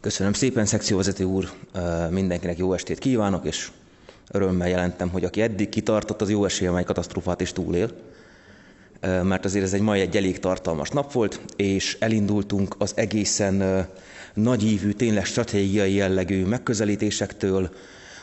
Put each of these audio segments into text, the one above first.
Köszönöm szépen, szekcióvezető úr, mindenkinek jó estét kívánok, és örömmel jelentem, hogy aki eddig kitartott, az jó esélye, amely katasztrófát is túlél, mert azért ez mai egy elég tartalmas nap volt, és elindultunk az egészen nagyívű, tényleg stratégiai jellegű megközelítésektől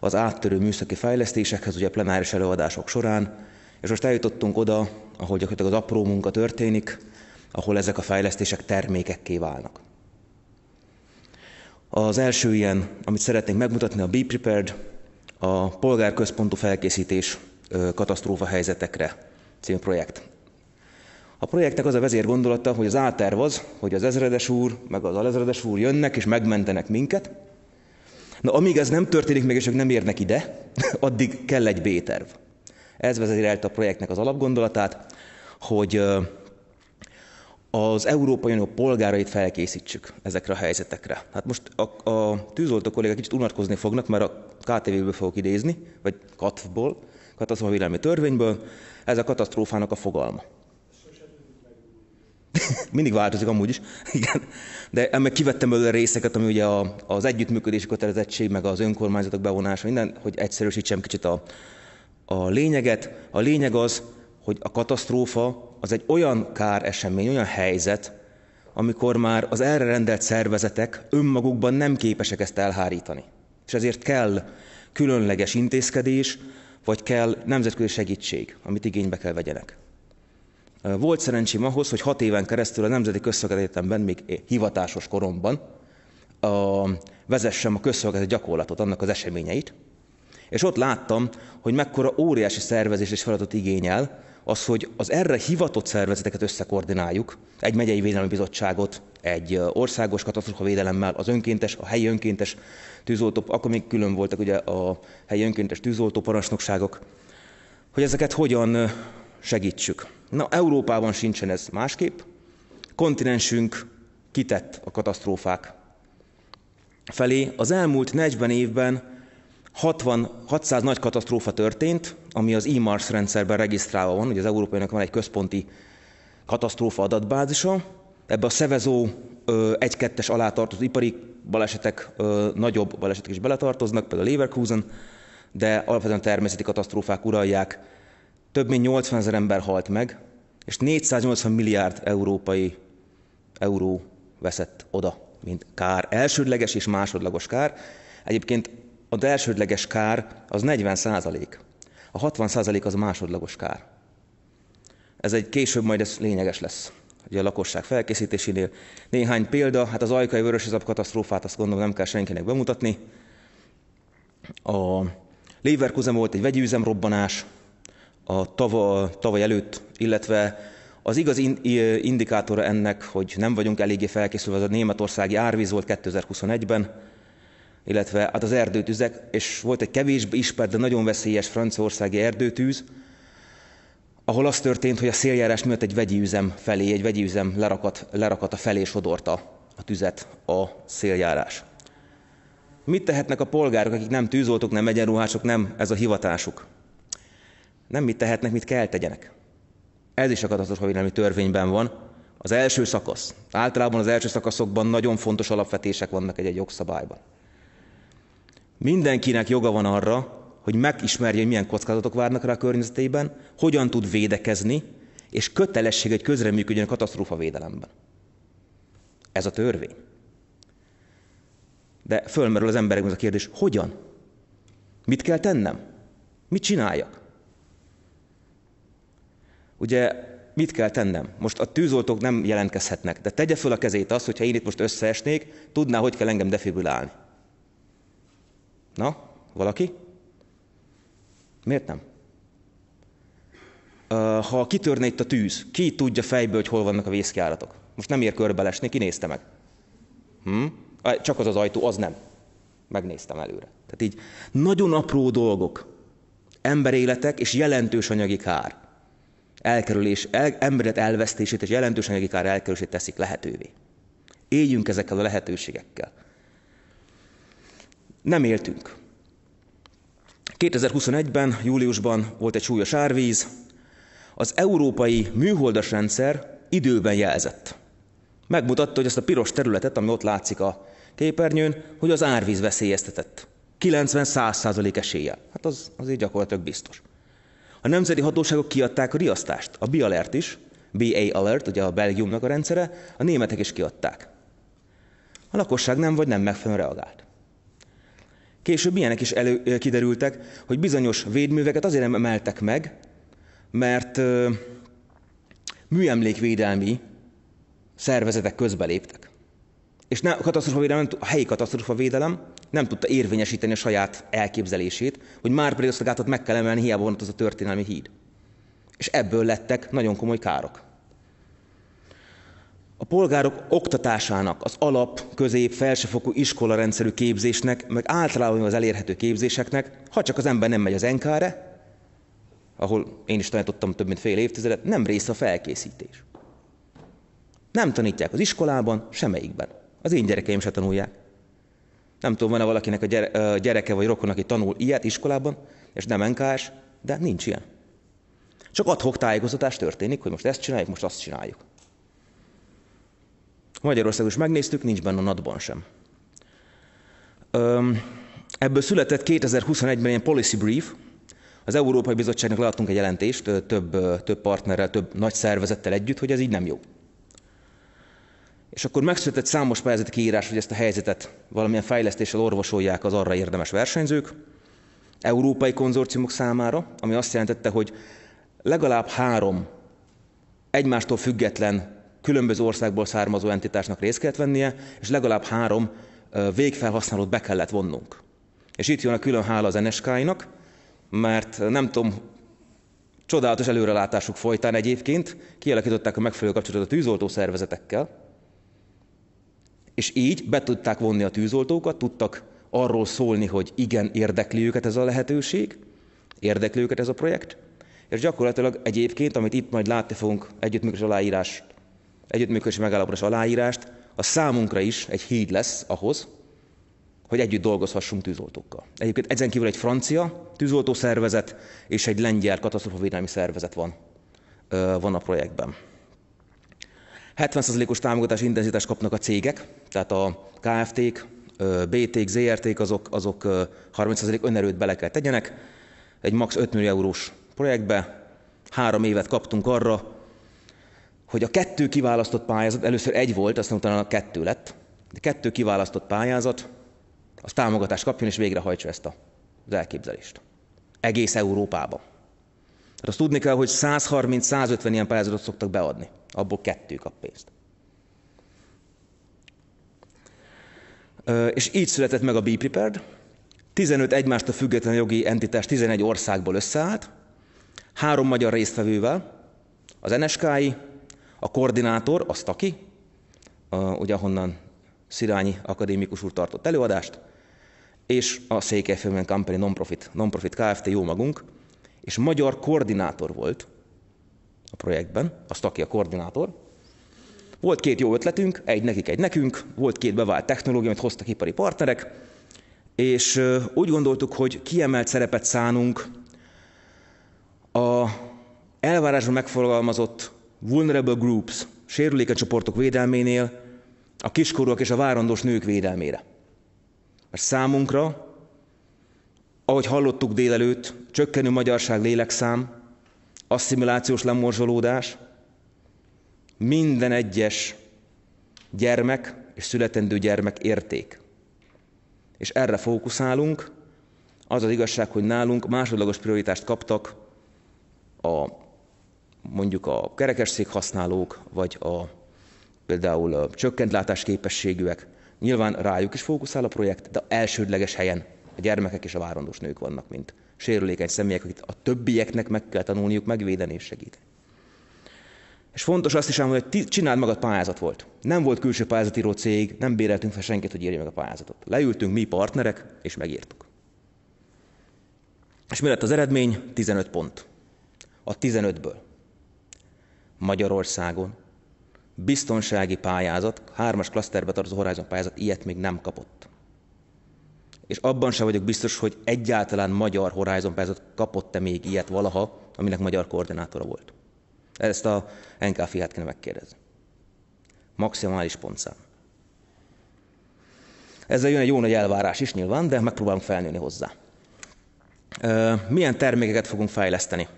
az áttörő műszaki fejlesztésekhez, ugye plenáris előadások során, és most eljutottunk oda, ahol gyakorlatilag az apró munka történik, ahol ezek a fejlesztések termékekké válnak. Az első ilyen, amit szeretnénk megmutatni, a Be Prepared, a polgárközpontú felkészítés katasztrófa helyzetekre című projekt. A projektnek az a vezérgondolata, hogy az A-terv az, hogy az ezredes úr, meg az alezredes úr jönnek és megmentenek minket. Na, amíg ez nem történik meg, és ők nem érnek ide, addig kell egy B-terv. Ez vezérelte a projektnek az alapgondolatát, hogy az Európai Unió polgárait felkészítsük ezekre a helyzetekre. Hát most a tűzoltó kollégák kicsit unatkozni fognak, mert a KTV-ből fogok idézni, vagy KATV-ból, katasztrófavédelmi törvényből, ez a katasztrófának a fogalma. Mindig változik amúgy is, igen. De meg kivettem belőle részeket, ami ugye az együttműködési kötelezettség, meg az önkormányzatok bevonása, minden, hogy egyszerűsítsem kicsit a lényeget. A lényeg az, hogy a katasztrófa az egy olyan káresemény, olyan helyzet, amikor már az erre rendelt szervezetek önmagukban nem képesek ezt elhárítani. És ezért kell különleges intézkedés, vagy kell nemzetközi segítség, amit igénybe kell vegyenek. Volt szerencsém ahhoz, hogy 6 éven keresztül a Nemzeti Közszolgálati Egyetemben, még hivatásos koromban vezessem a közszolgálati gyakorlatot, annak az eseményeit, és ott láttam, hogy mekkora óriási szervezés és feladatot igényel az, hogy az erre hivatott szervezeteket összekoordináljuk, egy megyei védelmi bizottságot, egy országos katasztrófavédelemmel, az önkéntes, a helyi önkéntes tűzoltó, akkor még külön voltak ugye a helyi önkéntes tűzoltó parancsnokságok, hogy ezeket hogyan segítsük. Na, Európában sincsen ez másképp. Kontinensünk kitett a katasztrófák felé. Az elmúlt 40 évben 600 nagy katasztrófa történt, ami az IMARS rendszerben regisztrálva van, ugye az Európai Uniónak van egy központi katasztrófa adatbázisa. Ebbe a Seveso 1-2-es alá tartozó ipari balesetek, nagyobb balesetek is beletartoznak, például a Leverkusen, de alapvetően természeti katasztrófák uralják. Több mint 80 000 ember halt meg, és 480 milliárd euró veszett oda, mint kár. Elsődleges és másodlagos kár. Egyébként az elsődleges kár az 40%, a 60% az a másodlagos kár. Ez egy később majd ez lényeges lesz, ugye a lakosság felkészítésénél. Néhány példa, hát az ajkai vörösiszap katasztrófát azt gondolom nem kell senkinek bemutatni. A Leverkusen volt egy vegyi üzemrobbanás, a tavaly előtt, illetve az igazi indikátora ennek, hogy nem vagyunk eléggé felkészülve, az a németországi árvíz volt 2021-ben, illetve hát az erdőtüzek, és volt egy kevésbé ismert, de nagyon veszélyes franciaországi erdőtűz, ahol az történt, hogy a széljárás miatt egy vegyi üzem lerakata felé sodorta a tüzet a széljárás. Mit tehetnek a polgárok, akik nem tűzoltók, nem egyenruhások, nem ez a hivatásuk? Nem mit tehetnek, mit kell tegyenek. Ez is a katasztrófavédelmi törvényben van. Az első szakasz. Általában az első szakaszokban nagyon fontos alapvetések vannak egy jogszabályban. Mindenkinek joga van arra, hogy megismerje, hogy milyen kockázatok várnak rá a környezetében, hogyan tud védekezni, és kötelesség, hogy közreműködjön a katasztrófavédelemben. Ez a törvény. De fölmerül az emberekben az a kérdés, hogyan? Mit kell tennem? Mit csináljak? Ugye, mit kell tennem? Most a tűzoltók nem jelentkezhetnek, de tegye föl a kezét azt, hogyha én itt most összeesnék, tudná, hogy kell engem defibrilálni. Na, valaki? Miért nem? Ha kitörne itt a tűz, ki tudja fejből, hogy hol vannak a vészkijáratok? Most nem ér körbelesni, ki nézte meg? Csak az ajtó, az nem. Megnéztem előre. Tehát így nagyon apró dolgok, emberéletek és jelentős anyagi kár emberet elvesztését és jelentős anyagi kár elkerülését teszik lehetővé. Éljünk ezekkel a lehetőségekkel. Nem éltünk. 2021-ben, júliusban volt egy súlyos árvíz. Az európai műholdas rendszer időben jelzett. Megmutatta, hogy ezt a piros területet, ami ott látszik a képernyőn, hogy az árvíz veszélyeztetett. 90-100% eséllyel. Hát az azért gyakorlatilag biztos. A nemzeti hatóságok kiadták a riasztást. A BAlert is, BA Alert, ugye a Belgiumnak a rendszere, a németek is kiadták. A lakosság nem vagy nem megfelelően reagált. Később ilyenek is kiderültek, hogy bizonyos védműveket azért nem emeltek meg, mert műemlékvédelmi szervezetek közbeléptek. És a helyi katasztrófavédelem nem tudta érvényesíteni a saját elképzelését, hogy már pedig azt a gátat meg kell emelni, hiába van ott az a történelmi híd. És ebből lettek nagyon komoly károk. A polgárok oktatásának, az alap, közép, felsőfokú iskolarendszerű képzésnek, meg általában az elérhető képzéseknek, ha csak az ember nem megy az NK-re, ahol én is tanítottam több mint fél évtizedet, nem része a felkészítés. Nem tanítják az iskolában, semmelyikben. Az én gyerekeim se tanulják. Nem tudom, van-e valakinek a gyereke vagy rokon, aki tanul ilyet iskolában, és nem NK-s, de nincs ilyen. Csak ad-hoc tájékoztatás történik, hogy most ezt csináljuk, most azt csináljuk. Magyarországon is megnéztük, nincs benne a NAD-ban sem. Ebből született 2021-ben ilyen policy brief. Az Európai Bizottságnak leadtunk egy jelentést több partnerrel, több nagy szervezettel együtt, hogy ez így nem jó. És akkor megszületett számos pályázati kiírás, hogy ezt a helyzetet valamilyen fejlesztéssel orvosolják az arra érdemes versenyzők, európai konzorciumok számára, ami azt jelentette, hogy legalább 3 egymástól független, különböző országból származó entitásnak részt kellett vennie, és legalább 3 végfelhasználót be kellett vonnunk. És itt jön a külön hála az NSK-nak, mert nem tudom, csodálatos előrelátásuk folytán egyébként kialakították a megfelelő kapcsolatot a tűzoltó szervezetekkel, és így be tudták vonni a tűzoltókat, tudtak arról szólni, hogy igen, érdekli őket ez a lehetőség, érdekli őket ez a projekt, és gyakorlatilag egyébként, amit itt majd látni fogunk, együttműködési megállapodás aláírást, az számunkra is egy híd lesz ahhoz, hogy együtt dolgozhassunk tűzoltókkal. Egyébként ezen kívül egy francia tűzoltószervezet és egy lengyel katasztrófavédelmi szervezet van a projektben. 70%-os támogatási intenzitást kapnak a cégek, tehát a KFT-k, BT-k, ZRT-k, azok 30% önerőt bele kell tegyenek. Egy max. 5 millió eurós projektbe 3 évet kaptunk arra, hogy a 2 kiválasztott pályázat, először 1 volt, aztán utána 2 lett, de 2 kiválasztott pályázat, az támogatást kapjon és végrehajtsa ezt az elképzelést. Egész Európában. Hát azt tudni kell, hogy 130-150 ilyen pályázatot szoktak beadni. Abból 2 kap pénzt. És így született meg a Be Prepared. 15 egymástól független jogi entitás 11 országból összeállt, 3 magyar résztvevővel, az NSK-i, a koordinátor, a STAKI, ugye ahonnan Szirányi akadémikus úr tartott előadást, és a Székely Film Company non-profit Kft. Jó magunk, és magyar koordinátor volt a projektben, a STAKI a koordinátor. Volt 2 jó ötletünk, egy nekik, egy nekünk, volt 2 bevált technológia, amit hoztak ipari partnerek, és úgy gondoltuk, hogy kiemelt szerepet szánunk a elvárásban megfogalmazott vulnerable groups, sérülékeny csoportok védelménél, a kiskorúak és a várandós nők védelmére. Mert számunkra, ahogy hallottuk délelőtt, csökkenő magyarság lélekszám, asszimilációs lemorzsolódás, minden egyes gyermek és születendő gyermek érték. És erre fókuszálunk. Az az igazság, hogy nálunk másodlagos prioritást kaptak mondjuk a kerekesszék használók, vagy például a csökkent látásképességűek. Nyilván rájuk is fókuszál a projekt, de elsődleges helyen a gyermekek és a várandós nők vannak, mint sérülékeny személyek, akik a többieknek meg kell tanulniuk megvédeni és segíteni. És fontos azt is elmondani, hogy csináld magad pályázat volt. Nem volt külső pályázatíró cég, nem béreltünk fel senkit, hogy írja meg a pályázatot. Leültünk mi partnerek, és megírtuk. És mi lett az eredmény? 15 pont. A 15-ből Magyarországon biztonsági pályázat, 3-as klaszterbe tartozó Horizon pályázat ilyet még nem kapott. És abban sem vagyok biztos, hogy egyáltalán magyar Horizon pályázat kapott-e még ilyet valaha, aminek magyar koordinátora volt. Ezt a NK fiát kéne megkérdezni. Maximális pontszám. Ezzel jön egy jó nagy elvárás is nyilván, de megpróbálunk felnőni hozzá. Milyen termékeket fogunk fejleszteni?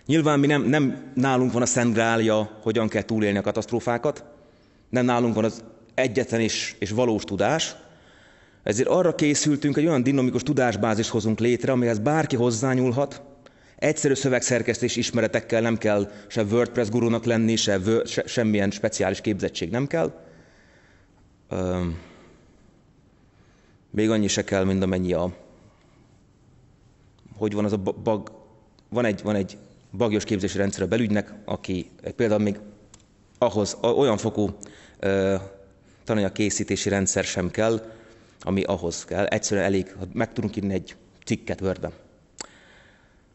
Nyilván mi nem nálunk van a szent grálja, hogyan kell túlélni a katasztrófákat, nem nálunk van az egyetlen és valós tudás, ezért arra készültünk, egy olyan dinamikus tudásbázist hozunk létre, amihez bárki hozzányúlhat, egyszerű szövegszerkesztés ismeretekkel nem kell se WordPress gurunak lenni, semmilyen speciális képzettség nem kell. Még annyi se kell, mint amennyi hogy van az a bug, van egy bagyos képzési rendszer a belügynek, aki például még ahhoz olyan fokú tananyagkészítési rendszer sem kell, ami ahhoz kell. Egyszerűen elég, ha meg tudunk írni egy cikket Wordben.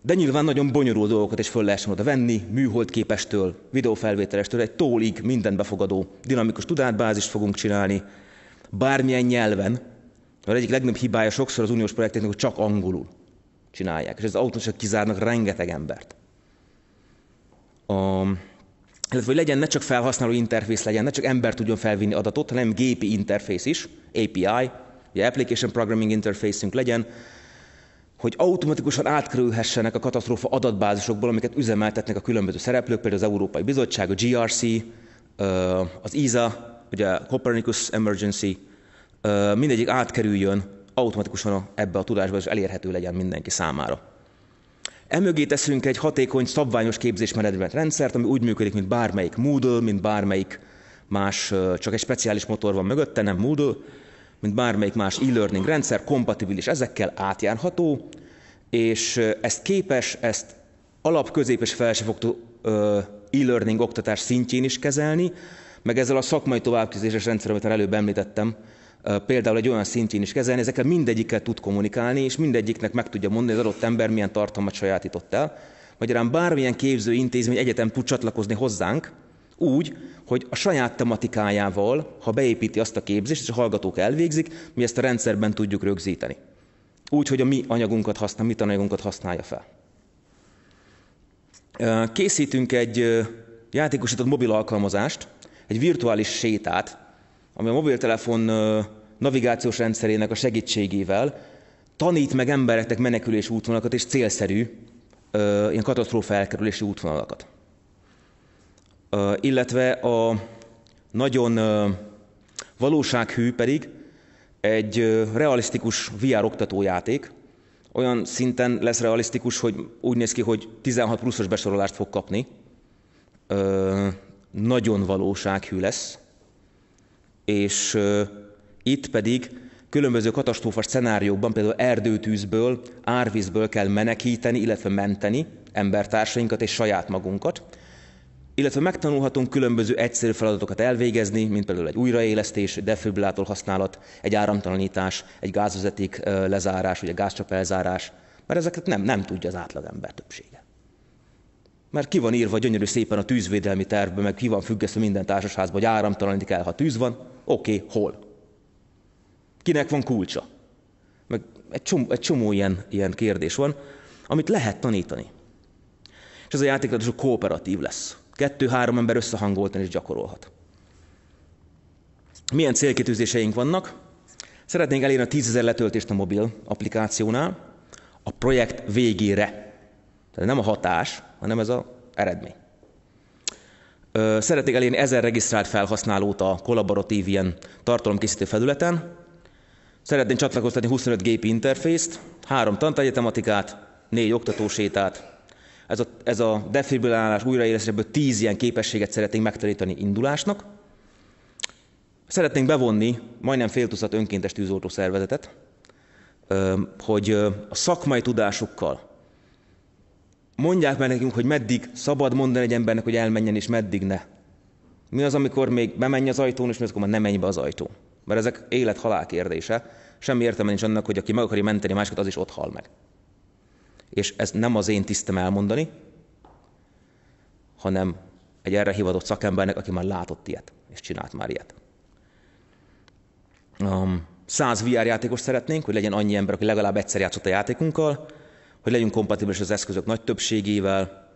De nyilván nagyon bonyolult dolgokat is föl lehessen oda venni, műholdképestől, videófelvételestől, egy tólig mindent befogadó dinamikus tudatbázist fogunk csinálni, bármilyen nyelven. Mert egyik legnagyobb hibája sokszor az uniós projekteknek, hogy csak angolul csinálják, és ez automatikusan kizárnak rengeteg embert. Illetve, hogy legyen, ne csak felhasználó interfész legyen, ne csak ember tudjon felvinni adatot, hanem gépi interfész is, API, ugye Application Programming Interface-ünk legyen, hogy automatikusan átkerülhessenek a katasztrófa adatbázisokból, amiket üzemeltetnek a különböző szereplők, például az Európai Bizottság, a GRC, az ESA, ugye a Copernicus Emergency, mindegyik átkerüljön automatikusan ebbe a tudásba, és elérhető legyen mindenki számára. Emögé teszünk egy hatékony, szabványos képzésmenedzsment rendszert, ami úgy működik, mint bármelyik Moodle, mint bármelyik más, csak egy speciális motor van mögötte, nem Moodle, mint bármelyik más e-learning rendszer, kompatibilis ezekkel, átjárható, és ezt alap-, közép- és felsőfokú e-learning oktatás szintjén is kezelni, meg ezzel a szakmai továbbképzéses rendszer, amit előbb említettem, például egy olyan szintjén is kezelni, ezekkel mindegyikkel tud kommunikálni, és mindegyiknek meg tudja mondani, az adott ember milyen tartalmat sajátított el. Magyarán bármilyen képzőintézmény, egyetem tud csatlakozni hozzánk, úgy, hogy a saját tematikájával, ha beépíti azt a képzést, és a hallgatók elvégzik, mi ezt a rendszerben tudjuk rögzíteni. Úgy, hogy a mi tananyagunkat használja fel. Készítünk egy játékosított mobil alkalmazást, egy virtuális sétát, ami a mobiltelefon navigációs rendszerének a segítségével tanít meg embereknek menekülési útvonalakat és célszerű ilyen katasztrófa elkerülési útvonalakat. Illetve a nagyon valósághű pedig egy realisztikus VR oktatójáték, olyan szinten lesz realisztikus, hogy úgy néz ki, hogy 16 pluszos besorolást fog kapni. Nagyon valósághű lesz. És itt pedig különböző katasztrófa szenáriókban, például erdőtűzből, árvízből kell menekíteni, illetve menteni embertársainkat és saját magunkat, illetve megtanulhatunk különböző egyszerű feladatokat elvégezni, mint például egy újraélesztés, defibrillátor használat, egy áramtalanítás, egy gázvezeték lezárás, vagy egy gázcsap elzárás, mert ezeket nem tudja az átlagember többsége. Mert ki van írva gyönyörű szépen a tűzvédelmi tervben, meg ki van függesztve minden társasházban, hogy áramtalanítani kell, ha tűz van. Oké, hol? Kinek van kulcsa? Meg egy csomó ilyen kérdés van, amit lehet tanítani. És ez a játék ráadásul kooperatív lesz. 2-3 ember összehangoltan is gyakorolhat. Milyen célkitűzéseink vannak? Szeretnénk elérni a 10 000 letöltést a mobil applikációnál a projekt végére. Tehát nem a hatás, hanem ez az eredmény. Szeretnék elérni 1000 regisztrált felhasználót a kollaboratív ilyen tartalomkészítő felületen. Szeretnénk csatlakoztatni 25 gépi interfészt, 3 tantárgyi tematikát, 4 oktatósétát. Ez a defibrillálás újraélesztésből 10 ilyen képességet szeretnénk megtanítani indulásnak. Szeretnénk bevonni majdnem fél tucat önkéntes tűzoltó szervezetet, hogy a szakmai tudásukkal mondják meg nekünk, hogy meddig szabad mondani egy embernek, hogy elmenjen, és meddig ne. Mi az, amikor még bemenj az ajtón, és mi az, amikor már nem menj be az ajtón. Mert ezek élet-halál kérdése. Semmi értelme nincs annak, hogy aki meg akarja menteni másokat, az is ott hal meg. És ez nem az én tisztem elmondani, hanem egy erre hivatott szakembernek, aki már látott ilyet, és csinált már ilyet. 100 VR játékos szeretnénk, hogy legyen annyi ember, aki legalább egyszer játszott a játékunkkal, hogy legyünk kompatibilis az eszközök nagy többségével,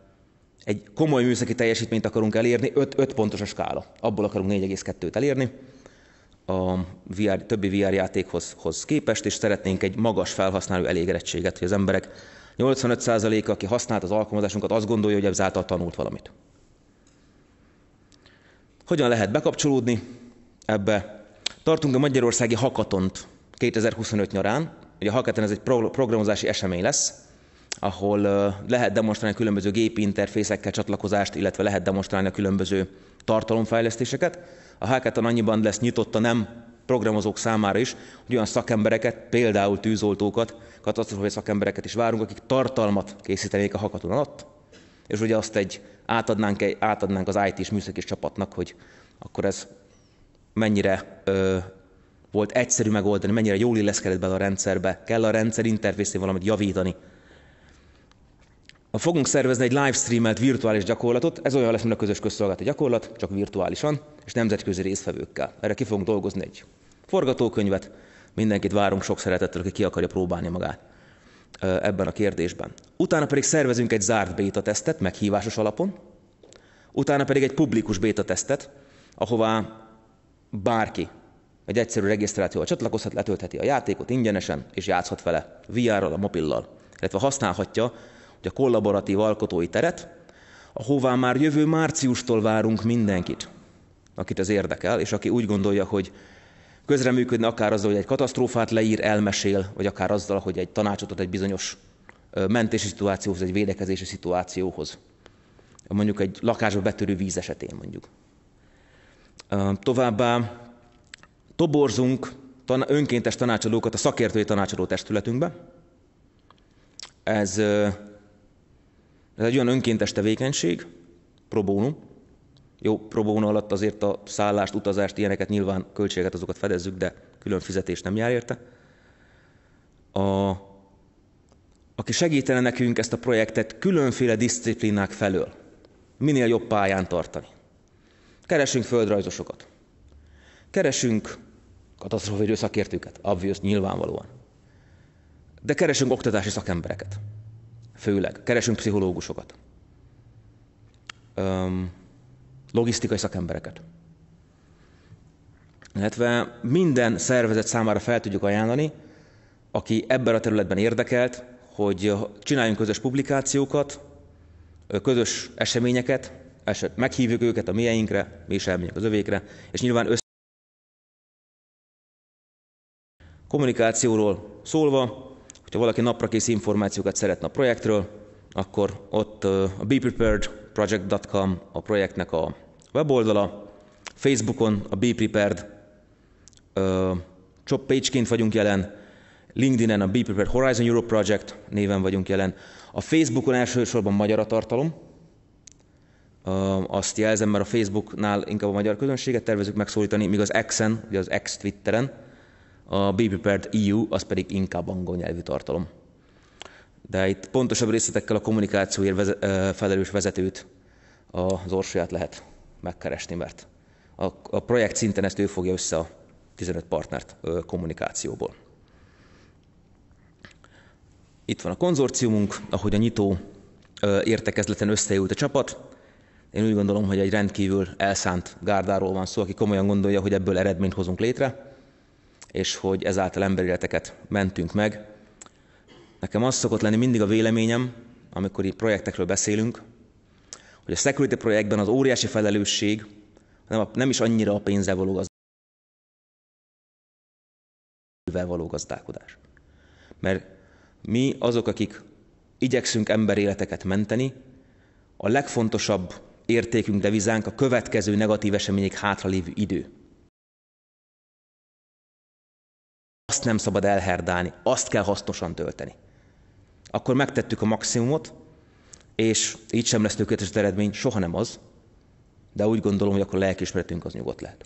egy komoly műszaki teljesítményt akarunk elérni, 5 pontos a skála. Abból akarunk 4,2-t elérni a többi VR játékhoz képest, és szeretnénk egy magas felhasználó elégedettséget, hogy az emberek 85%-a, aki használt az alkalmazásunkat, azt gondolja, hogy ezáltal tanult valamit. Hogyan lehet bekapcsolódni ebbe? Tartunk a Magyarországi Hackathont 2025 nyarán. Ugye a Hackathon ez egy programozási esemény lesz, ahol lehet demonstrálni a különböző gépi interfészekkel csatlakozást, illetve lehet demonstrálni a különböző tartalomfejlesztéseket. A Hackathon annyiban lesz nyitott a nem programozók számára is, hogy olyan szakembereket, például tűzoltókat, katasztrófai szakembereket is várunk, akik tartalmat készítenék a Hackathon alatt, és ugye azt átadnánk az IT-s műszaki csapatnak, hogy akkor ez mennyire volt egyszerű megoldani, mennyire jól illeszkedett bele a rendszerbe, kell a rendszer interfészén valamit javítani. Fogunk szervezni egy livestreamelt virtuális gyakorlatot, ez olyan lesz, mint a közös közszolgálati gyakorlat, csak virtuálisan, és nemzetközi résztvevőkkel. Erre ki fogunk dolgozni egy forgatókönyvet, mindenkit várunk sok szeretettel, aki ki akarja próbálni magát ebben a kérdésben. Utána pedig szervezünk egy zárt béta tesztet, meghívásos alapon, utána pedig egy publikus béta tesztet, ahová bárki egy egyszerű regisztrációval csatlakozhat, letöltheti a játékot ingyenesen, és játszhat vele VR-ral, a mobillal, illetve használhatja a kollaboratív alkotói teret, ahová már jövő márciustól várunk mindenkit, akit az érdekel, és aki úgy gondolja, hogy közreműködne akár azzal, hogy egy katasztrófát leír, elmesél, vagy akár azzal, hogy egy tanácsot ad egy bizonyos mentési szituációhoz, egy védekezési szituációhoz. Mondjuk egy lakásba betörő víz esetén mondjuk. Továbbá toborzunk önkéntes tanácsadókat a szakértői tanácsadó testületünkbe. Ez egy olyan önkéntes tevékenység, pro bono. Jó, pro bono alatt azért a szállást, utazást, ilyeneket nyilván költségeket azokat fedezzük, de külön fizetés nem jár érte. Aki segítene nekünk ezt a projektet különféle disziplinák felől minél jobb pályán tartani. Keresünk földrajzosokat. Keresünk katasztrófavédő szakértőket, obvious, nyilvánvalóan. De keresünk oktatási szakembereket. Főleg. Keresünk pszichológusokat. Logisztikai szakembereket. Illetve minden szervezet számára fel tudjuk ajánlani, aki ebben a területben érdekelt, hogy csináljunk közös publikációkat, közös eseményeket, meghívjuk őket a mieinkre, mi is elmegyünk az övékre, és nyilván kommunikációról szólva, hogyha valaki naprakész információkat szeretne a projektről, akkor ott a bepreparedproject.com a projektnek a weboldala, Facebookon a BePrepared page-ként vagyunk jelen, LinkedIn-en a BePrepared Horizon Europe Project néven vagyunk jelen. A Facebookon elsősorban magyar a tartalom, azt jelzem, mert a Facebooknál inkább a magyar közönséget tervezünk megszólítani, míg az X-en, ugye az X Twitteren, a BePrepared EU, az pedig inkább angol nyelvű tartalom. De itt pontosabb részletekkel a kommunikációért felelős vezetőt, az Orsolyát lehet megkeresni, mert a projekt szinten ezt ő fogja össze a 15 partnert kommunikációból. Itt van a konzorciumunk, ahogy a nyitó értekezleten összeült a csapat. Én úgy gondolom, hogy egy rendkívül elszánt gárdáról van szó, aki komolyan gondolja, hogy ebből eredményt hozunk létre, és hogy ezáltal emberéleteket mentünk meg. Nekem az szokott lenni mindig a véleményem, amikor itt projektekről beszélünk, hogy a security projektben az óriási felelősség nem is annyira a pénzzel való gazdálkodás. Mert mi azok, akik igyekszünk emberéleteket menteni, a legfontosabb értékünk, devizánk a következő negatív események hátralévő idő. Azt nem szabad elherdálni, azt kell hasznosan tölteni. Akkor megtettük a maximumot, és így sem lesz tökéletes eredmény, soha nem az, de úgy gondolom, hogy akkor lelkiismeretünk az nyugodt lehet.